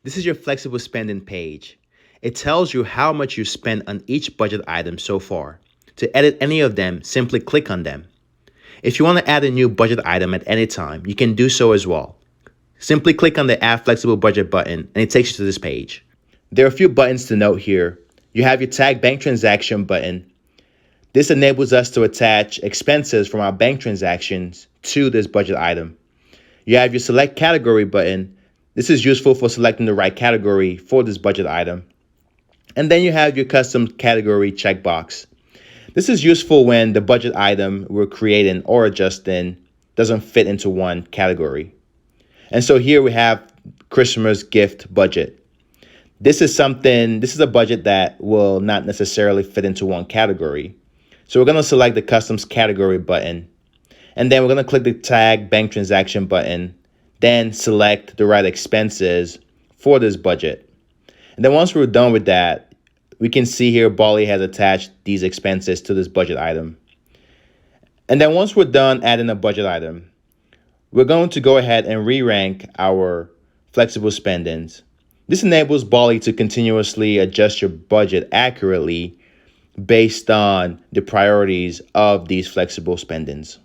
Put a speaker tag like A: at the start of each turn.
A: This is your flexible spending page. It tells you how much you spent on each budget item so far. To edit any of them, simply click on them. If you want to add a new budget item at any time, you can do so as well. Simply click on the Add Flexible Budget button and it takes you to this page. There are a few buttons to note here. You have your Tag Bank Transaction button. This enables us to attach expenses from our bank transactions to this budget item. You have your Select Category button. This is useful for selecting the right category for this budget item. And then you have your Custom Category checkbox. This is useful when the budget item we're creating or adjusting doesn't fit into one category. And so here we have Christmas gift budget. This is a budget that will not necessarily fit into one category. So we're going to select the Customs Category button. And then we're going to click the Tag Bank Transaction button. Then select the right expenses for this budget. And then once we're done with that, we can see here Bolli has attached these expenses to this budget item. And then once we're done adding a budget item, we're going to go ahead and re-rank our flexible spendings. This enables Bolli to continuously adjust your budget accurately based on the priorities of these flexible spendings.